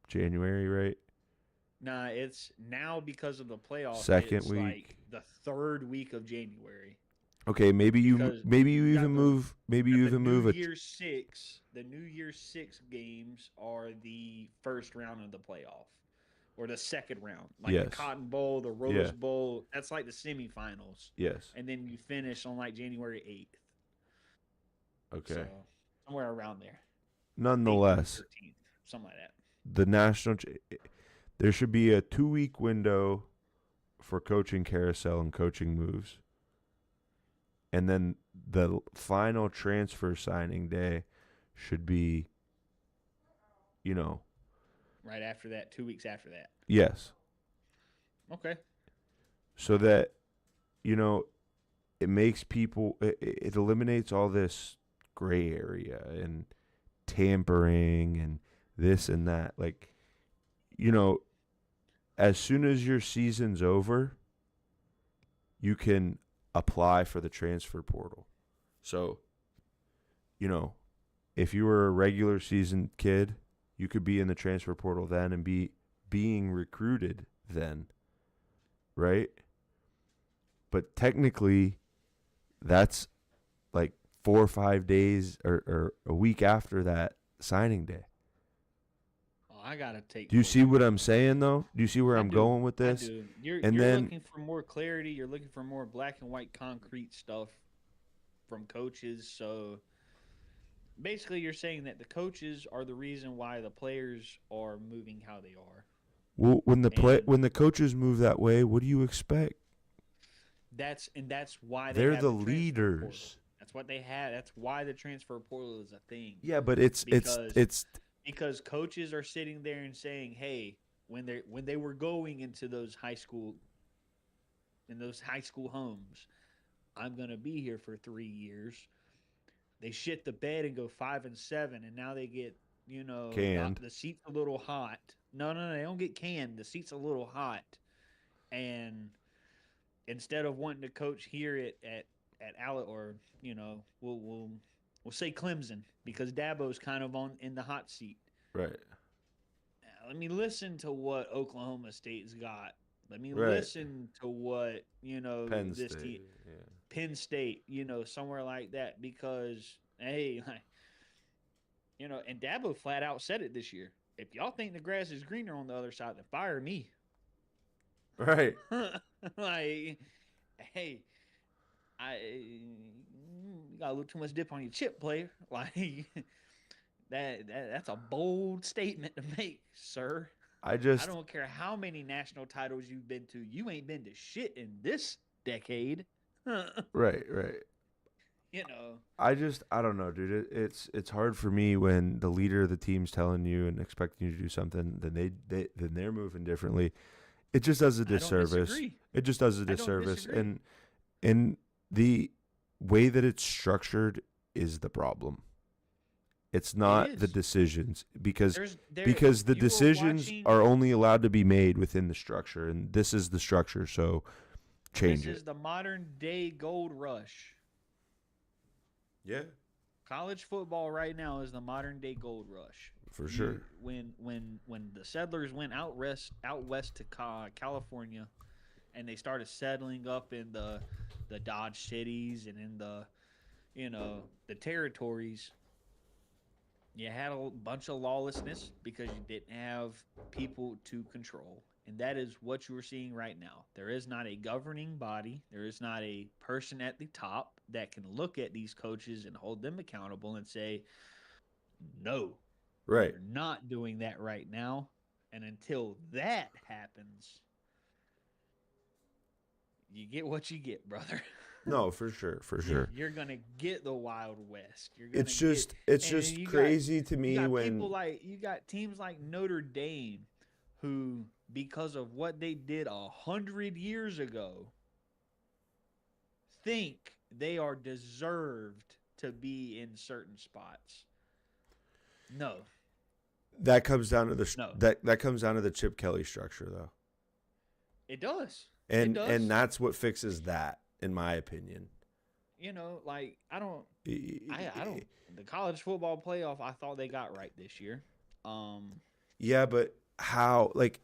January, right? Nah, it's now because of the playoffs. Second It's like week. the third week of January Okay, because maybe you you even got the move maybe got you the even New move it. Year's Six. The New Year's Six games are the first round of the playoff, or the second round, like the Yes. Cotton Bowl, the Rose Yeah. Bowl. That's like the semifinals, Yes. and then you finish on like January 8th. Okay. So somewhere around there, 8th through the Nonetheless, 13th, something like that. the there should be a 2 week window for coaching carousel and coaching moves. And then the final transfer signing day should be, you know, Right after that, 2 weeks after that. yes. Okay. So that, you know, it makes people, it eliminates all this gray area and tampering and this and that. Like, you know, as soon as your season's over, you can apply for the transfer portal. So, you know, if you were a regular season kid, you could be in the transfer portal then and be being recruited then, right? But technically, that's like 4 or 5 days or a week after that signing day. Oh, I gotta take Do you see what I'm 4 weeks. saying though? Do you see where I I'm do. going with I this? do. You're And you're then looking for more clarity. You're looking for more black and white concrete stuff from coaches. So basically, you're saying that the coaches are the reason why the players are moving how they are, and when the coaches move that way, what do you expect? that's why they They're have the the transfer portal. leaders. That's what they have. That's why the transfer portal is a thing, Yeah, but because it's because coaches are sitting there and saying, "Hey, when they were going into those high school homes, I'm gonna be here for 3 years." They shit the bed and go 5-7, and now they get canned. the seat's a little hot. No, no, no, they don't get canned. The seat's a little hot, and instead of wanting to coach here at Allen, or we'll say Clemson, because Dabo's kind of on in the hot seat. Right. Let me listen to what Oklahoma State's got. Let me Right. listen to what Penn this team, State. Yeah. Penn State, somewhere like that, because hey, and Dabo flat out said it this year. If y'all think the grass is greener on the other side, then fire me. Right. Like, hey, I you got a little too much dip on your chip, player. Like that's a bold statement to make, sir. I I just don't care how many national titles you've been to. You ain't been to shit in this decade. right, right. you know. I don't know, dude. It's hard for me when the leader of the team's telling you and expecting you to do something, then they're moving differently. It just does a I don't disservice. disagree. It just does a I don't disservice, disagree. and the way that it's structured is the problem. It's It not the is. decisions There's there because the you were decisions watching are only allowed to be made within the structure, and this is the structure. So this change is it. the modern day gold rush. Yeah, College football right now is the modern day gold rush. for You sure. when the settlers went out west to California, and they started settling up in the Dodge cities and in the territories. You had a bunch of lawlessness because you didn't have people to control. And that is what you are seeing right now. There is not a governing body. There is not a person at the top that can look at these coaches and hold them accountable and say, no, Right. you're not doing that right now. And until that happens, you get what you get, brother. No, for sure, for sure. You're gonna get the Wild West. You're gonna It's get, just it's and just crazy to you me got people when like you got teams like Notre Dame, who because of what they did 100 years ago, think they are deserved to be in certain spots. No, That comes down to no, that comes down to the Chip Kelly structure, though, it does. It and does. that's what fixes that, in my opinion. Like I don't. The college football playoff, I thought they got right this year. Um, Yeah, but how? Like,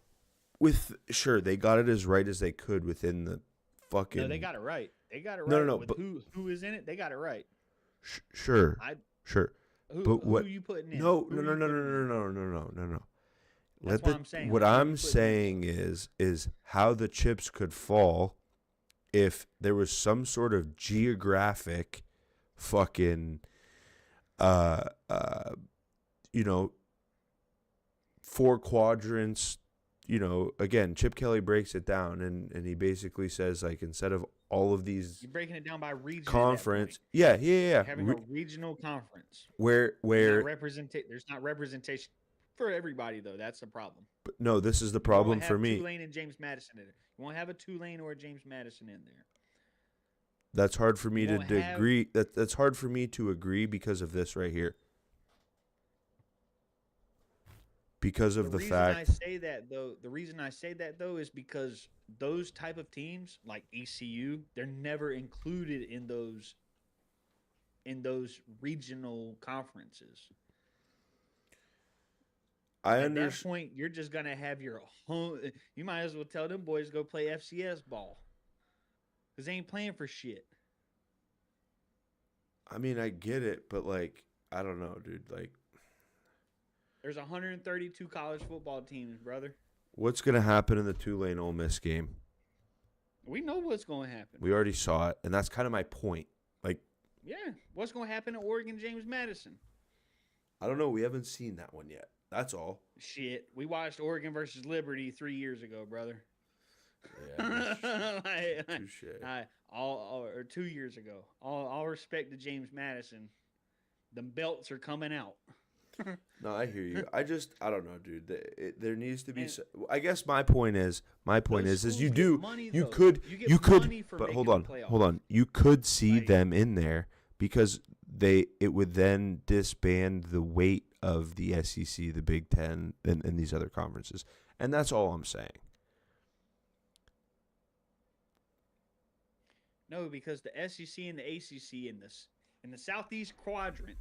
with sure they got it as right as they could within the no, they fucking. got it right. They got it No, no, right no. with But who is in it. They got it right. sure, I sure. who But who what? you putting in? No, Who no, are no, you no, no, putting in? no, no, no, no, no, no. That's Let why the I'm saying. what Like, who I'm you putting in? saying is how the chips could fall if there was some sort of geographic fucking uh uh you know, four quadrants. Again, Chip Kelly breaks it down, and he basically says, like, instead of all of these You're breaking it down by region at that point. conference, yeah, yeah, yeah, You're having a regional conference. where There's not representation for everybody though. That's the problem. no, this is the You won't problem for have me. Tulane and James Madison in there. You won't have a Tulane or a James Madison in there. That's hard for You me to won't have agree. That's hard for me to agree because of this right here. Because the of the reason I fact, say that though. The reason I say that though is because those type of teams like ECU, they're never included in those regional conferences. I At that understand. point, you're just gonna have your home. You might as well tell them boys go play FCS ball because they ain't playing for shit. I mean, I get it, but like, I don't know, dude. Like, There's 132 college football teams, brother. what's gonna happen in the Tulane Ole Miss game? We know what's going to happen. We already saw it, and that's kind of my point. Like, Yeah, what's going to happen at Oregon James Madison? I don't know. We haven't seen that one yet. That's all. Shit, we watched Oregon versus Liberty 3 years ago, brother. Yeah, like, touche. or 2 years ago. All respect to James Madison. The belts are coming out. No, I hear you. I don't know, dude. There needs to be. And I guess my point is, those you schools get do, money you though. could, You get you could, money for but making hold the on, playoffs. you could see Like, them in there because it would then disband the weight of the SEC, the Big Ten, and these other conferences, and that's all I'm saying. no, because the SEC and the ACC in the Southeast quadrant,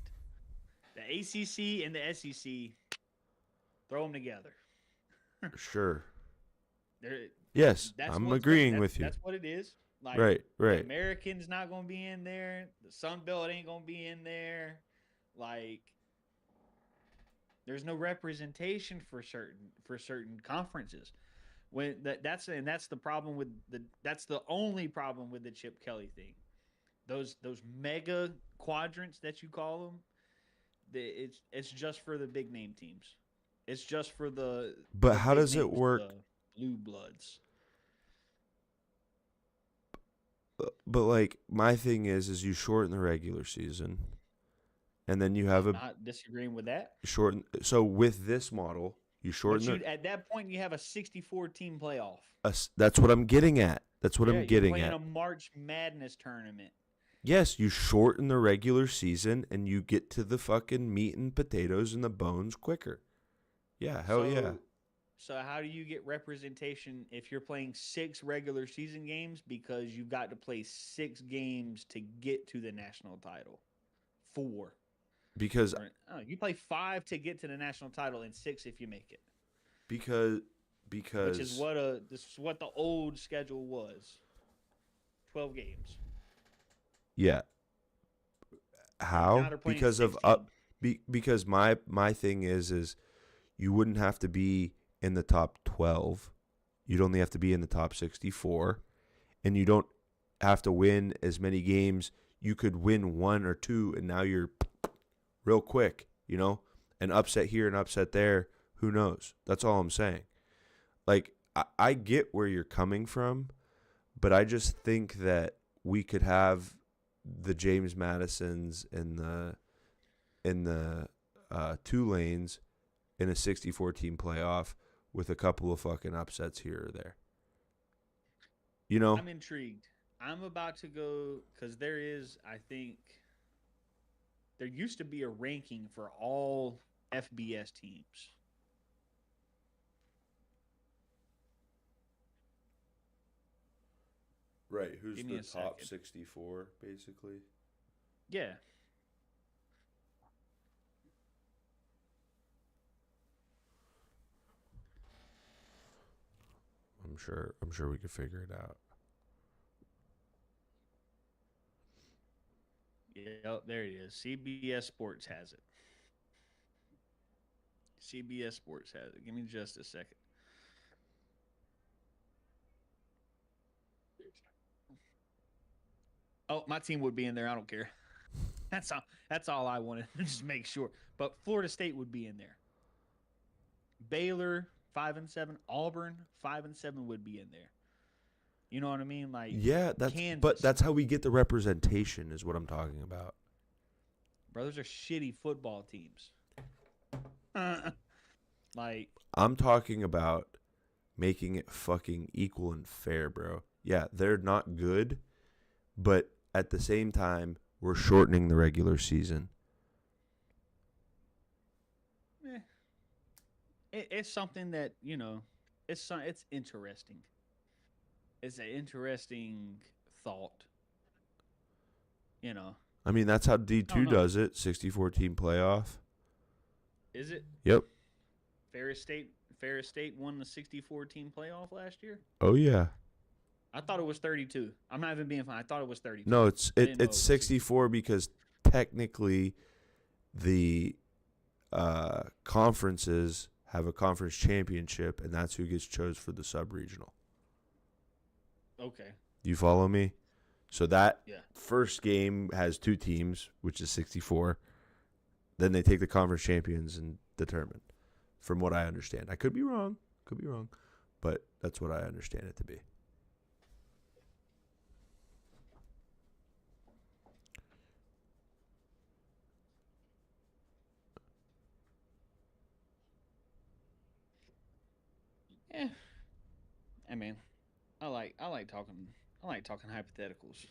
the ACC and the SEC, throw them together. Sure. They're, Yes, that's I'm what's gonna. agreeing with you. That's what it is. Like Right, the right. Americans not gonna be in there. The Sun Belt ain't gonna be in there. Like there's no representation for certain conferences. When that's the problem with that's the only problem with the Chip Kelly thing. Those mega quadrants that you call them, it's just for the big name teams. It's just for But the how big does it names, work? the blue bloods. But like my thing is you shorten the regular season, and then you have I'm a not disagreeing with that. shorten. So with this model, you shorten But the. you at that point you have a 64 team playoff. That's what I'm getting at. That's what Yeah, I'm you're getting playing at. a March Madness tournament. Yes, you shorten the regular season and you get to the fucking meat and potatoes and the bones quicker. Yeah, hell yeah. So how do you get representation if you're playing 6 regular season games because you've got to play 6 games to get to the national title? 4. Because Or, oh, you play 5 to get to the national title and 6 if you make it. because Which is because this is what the old schedule was. 12 games. yeah. Now How? they're playing Because of 16. because my thing is you wouldn't have to be in the top 12. You'd only have to be in the top 64, and you don't have to win as many games. You could win 1 or 2 and now you're real quick, an upset here and upset there, who knows? That's all I'm saying. Like I get where you're coming from, but I just think that we could have the James Madisons and the Tulanes in a 64 team playoff with a couple of fucking upsets here or there. You know? I'm intrigued. I'm about to go because there is, I think, there used to be a ranking for all FBS teams. Right. Who's Give me the a top second. 64, basically? Yeah. I'm sure we could figure it out. Yep, there it is. CBS Sports has it. CBS Sports has it. Give me just a second. Oh, my team would be in there. I don't care. That's all. That's all I wanted to just make sure. But Florida State would be in there. Baylor 5-7. Auburn 5-7 would be in there. You know what I mean? Like Yeah, but Kansas. that's how we get the representation is what I'm talking about. Brothers are shitty football teams. Like I'm talking about making it fucking equal and fair, bro. Yeah, they're not good, but at the same time, we're shortening the regular season. eh, it's something that it's interesting. It's an interesting thought. You know, I mean, that's how I don't D2 know. does it, 64 team playoff. Is it Yep. Ferris State? Ferris State won the 64 team playoff last year. Oh yeah. I thought it was 32. I'm not even being funny. I thought it was 32. No, it's I it, didn't know it's it was 64 because technically the conferences have a conference championship, and that's who gets chose for the sub regional. okay. You follow me? So that Yeah. first game has two teams, which is 64. Then they take the conference champions and determine, from what I understand. I could be wrong, but that's what I understand it to be. Yeah. I mean, I like talking hypotheticals.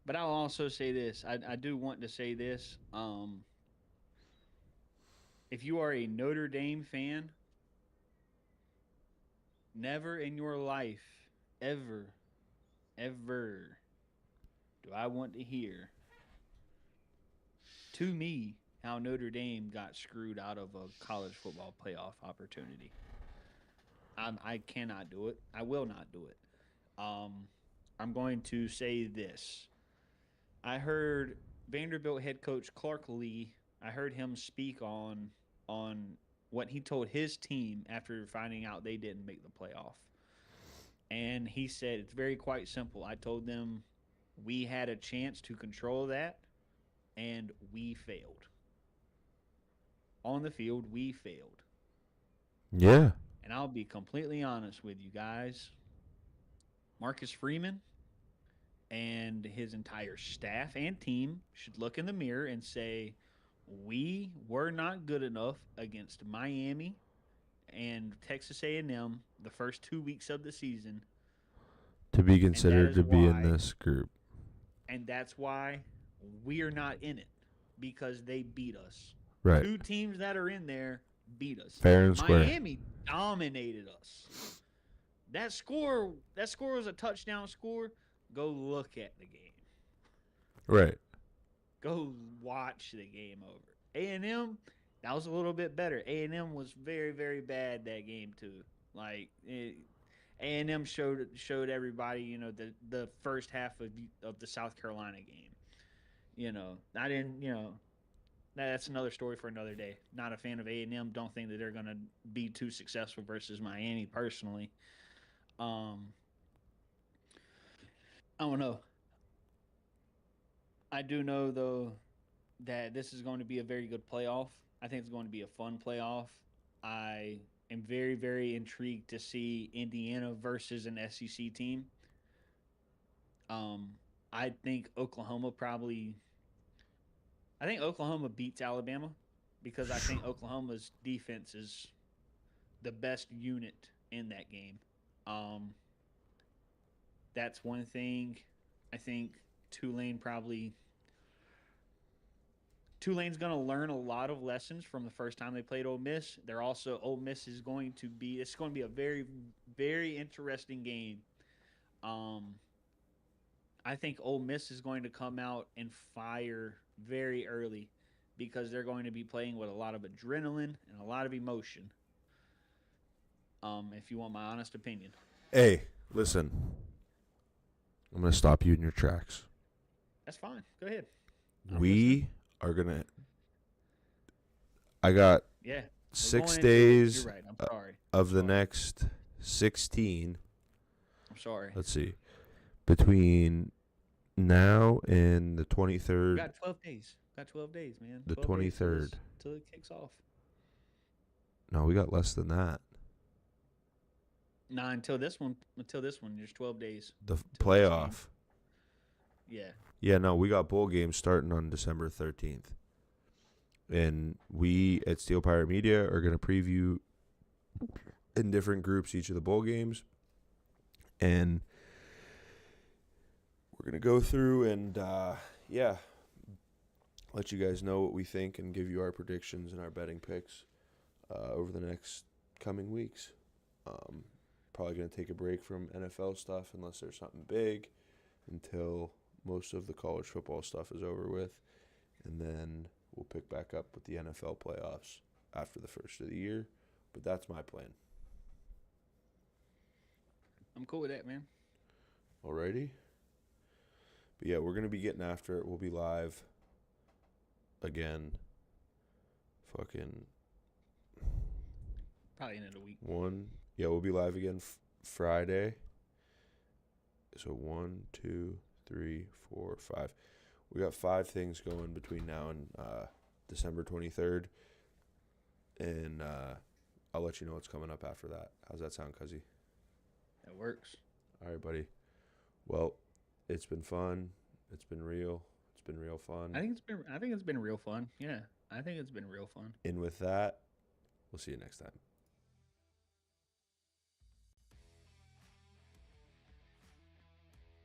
But I'll also say this. I do want to say this. If you are a Notre Dame fan, never in your life, ever, ever, do I want to hear to me how Notre Dame got screwed out of a college football playoff opportunity. I cannot do it. I will not do it. Um, I'm going to say this. I heard Vanderbilt head coach Clark Lee. I heard him speak on what he told his team after finding out they didn't make the playoff. And he said it's very quite simple. I told them we had a chance to control that and we failed. On the field, we failed. Yeah. And I'll be completely honest with you guys. Marcus Freeman and his entire staff and team should look in the mirror and say, we were not good enough against Miami and Texas A&M the first 2 weeks of the season, To be and that considered is to be in why, this group. and that's why we're not in it because they beat us. Right. Two teams that are in there beat us. Fair and square. Miami dominated us. That score was a touchdown score. Go look at the game. Right. Go watch the game over. A&M, that was a little bit better. A&M was very very bad that game too. Like A&M showed everybody, the first half of the South Carolina game. I didn't, that's another story for another day. Not a fan of A&M. Don't think that they're going to be too successful versus Miami personally. Um I don't know. I do know though that this is going to be a very good playoff. I think it's going to be a fun playoff. I am very, very intrigued to see Indiana versus an SEC team. Um, I think Oklahoma probably. I think Oklahoma beats Alabama because I think Oklahoma's defense is. the best unit in that game. Um, that's one thing. I think Tulane probably Tulane's going to learn a lot of lessons from the first time they played Ole Miss. They're also Ole Miss is going to be it's going to be a very very interesting game. Um, I think Ole Miss is going to come out and fire very early because they're going to be playing with a lot of adrenaline and a lot of emotion. If you want my honest opinion, Hey, listen. I'm going to stop you in your tracks. that's fine. Go ahead. I'm listening. We are going to. I got Yeah, we're six going into it. You're days right. I'm sorry. I'm of the sorry. next 16. I'm sorry. Let's see. Between now and the We 23rd. got 12 days. We got 12 days, man. The 12 days till 23rd. it kicks off. No, we got less than that. Nah, until this one. Until this one, there's 12 days The till the next game. playoff. Yeah. Yeah, no, we got bowl games starting on December 13th. And we at Steel Pirate Media are going to preview in different groups each of the bowl games. And we're going to go through and, let you guys know what we think and give you our predictions and our betting picks over the next coming weeks. Probably going to take a break from NFL stuff unless there's something big until most of the college football stuff is over with. And then we'll pick back up with the NFL playoffs after the first of the year. But that's my plan. I'm cool with that, man. Alrighty? But yeah, we're going to be getting after it. We'll be live again. Fucking Probably end of the week. Yeah, we'll be live again Friday. So 1, 2, 3, 4, 5. We got 5 things going between now and December 23rd. And I'll let you know what's coming up after that. How's that sound, Cuzzy? That works. All right, buddy. Well, it's been fun. It's been real. It's been real fun. I think it's been real fun. Yeah. I think it's been real fun. And with that, we'll see you next time.